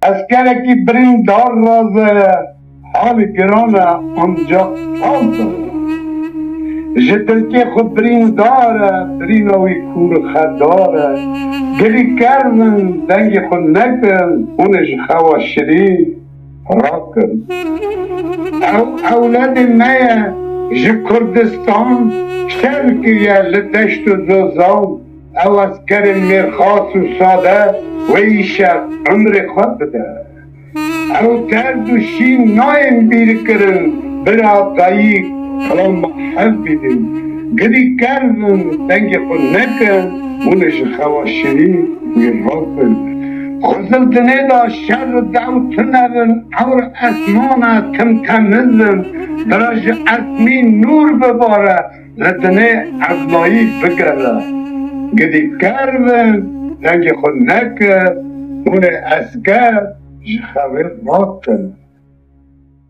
اسکرکی بریندار رازه حال گرانه آنجا حال داره جدلکی خود برینداره برینوی کور خداره گلی کردن دنگ خود نکن اونش خواشری را کن اولاد مه جه کردستان شرکیه لدشت و زوزان او اسکر میرخاص و ساده و ایشه عمر خود بده او ترد و شین نایم بیر کرن برا قایی کلام محب بیدن گلی کردن دنگ خود نکن اونش خواشری را کن خزل دنه دا شر و دعوت نبن اور اسمان تم تمزن درج اسمی نور بباره لدنه ازمایی بگره گدی کردن دنگ خود نکن اون اسکر جخوه ماتن